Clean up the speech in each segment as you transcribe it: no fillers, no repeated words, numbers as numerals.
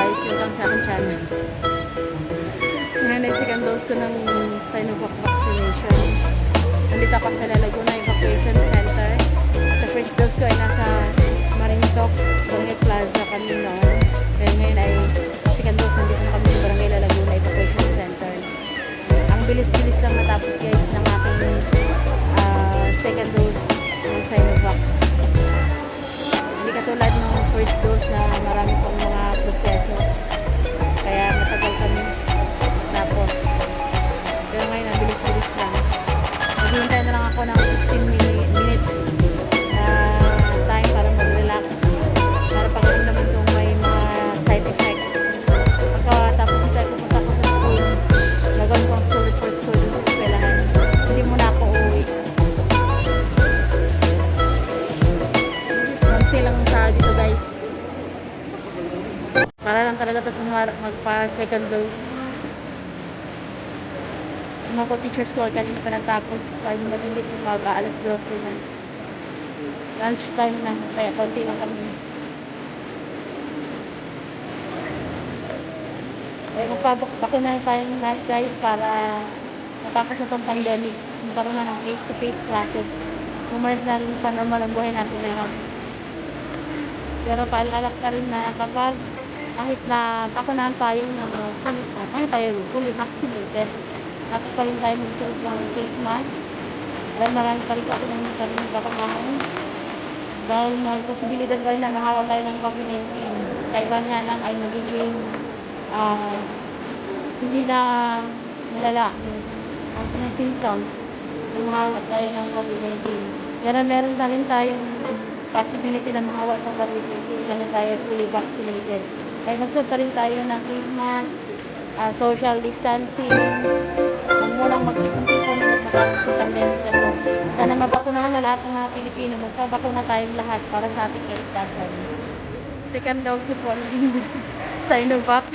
guys, welcome sa aking channel. Ngayon ay second dose ko ng Sinovac vaccination. Nandito ako sa Laguna Evacuation Center. Sa first dose ko ay nasa Marintok, Barangay Plaza kami noon. Pero ngayon ay second dose, nandito na kami sa Barangay Laguna Evacuation Center. Ang bilis-bilis lang natapos guys ng aking second dose ng Sinovac. Hindi katulad ng first dose na marami pang mga proseso. Kaya matagal kami. Tapos, pero ngayon ang bilis-bilis lang. Maghihintay na lang ako ng 15 minutes na time para mag-relax. Para pag-aramdaman kung may mga side effect. Pagkatapos nito ay pupunta ko sa school. Gagawin ko ang school for school sa eskwelahan. Hindi muna ako uuwi. Konti lang sa dito guys. Para lang talaga ito magpa second dose. Mga teachers ko kanina pa natapos. Kaya mabilit yung mag-aalas 12 na. Lunch time na. Kaya konti lang kami. Kaya magpapakunan tayo lahat guys para matapos na itong pandemic. Magkaroon na ng face-to-face classes. Umalis na rin sa normal ang buhay natin ngayon. Pero paalala ka rin na kapag kahit na pakunahan tayo ng kahit tayo fully vaccinated, dapat pa rin tayo magsuot ng face mask. Dahil marami pa rin ako nang nagpapakunahan. Dahil may posibilidad rin na nakawa tayo ng COVID-19. Kaiba niya lang ay magiging hindi na malala ang symptoms ng mahawa tayo ng COVID-19. Pero meron na rin tayong possibility na mahawa ng COVID-19 na tayo fully vaccinated. Kaya magsuot pa rin tayo ng face mask, social distancing, huwag mo lang magtipon-tipon at makapos yung pandemic na ito. Sana mabakunahan na lahat ng mga Pilipino, magpabakuna tayong lahat para sa ating kaligtasan. Second dose ko po ng Sinovac.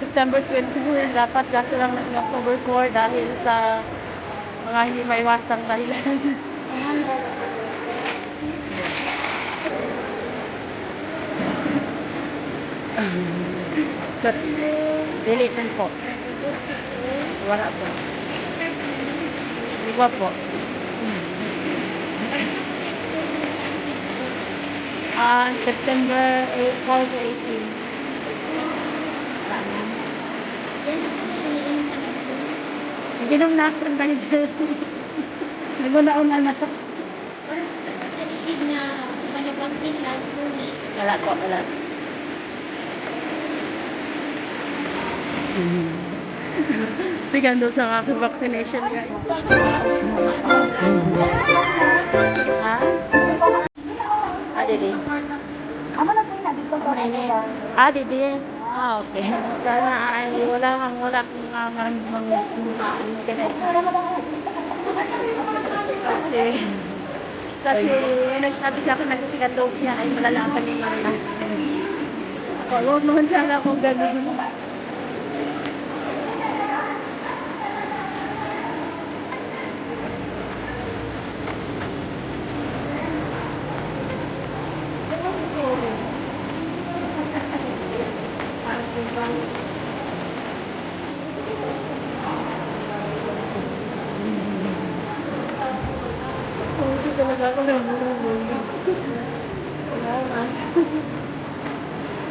September 22, dapat gasto lang ng October 4 dahil sa mga hindi maiwasang dahilan. Dilitan po. Wala po. Iba po. September 12 to 18. Naginom na ako ng dahil. Nagunaon na. Wala po, wala. Second dose ang aking vaccination guys. Ha? Didi. Didi. Okay. Sana ay wala kang maraming kasi nagsabi sa akin nag-second dose niya ay malalaman yung marala. Huwag naman sana akong gano'n. Hindi talaga ako nabulong.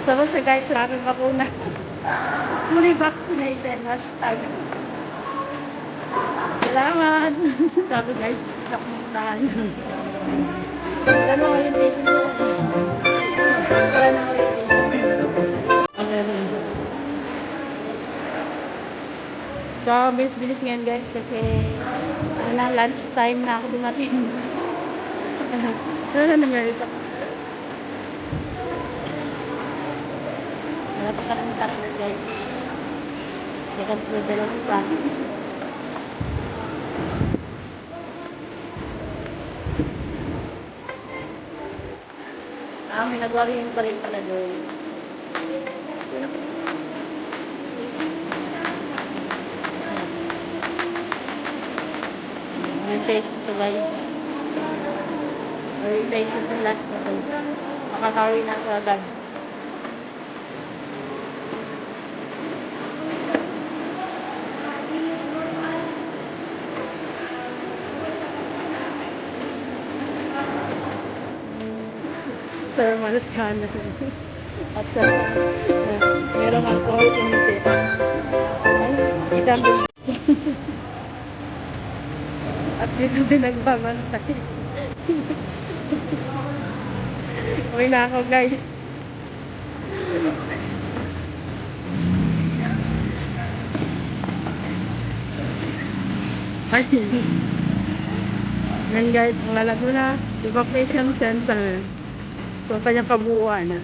Tapos sa guys, sa aking bakuna. Fully vaccinated. Hashtag. Salamat. Sabi guys, nakumuntahan. Ano orientation ko? Wala na orientation. So, bilis-bilis ngayon guys kasi lunch time na ako dumating. Ano na nangyari ito? Wala pa kami tapos guys. Second floor dalawang sa process. May nagwarihin pa rin pala doon. Orientation to guys. Orientation to last po to. Makakawi na ako agad. thermal scanner. At sa merong alcohol unti. Ay, idambil. At dito din nagbabantay. Uwi na ako guys. Ay. Yan guys, ang Laguna Evacuation Center. So, kanyang kabuuan.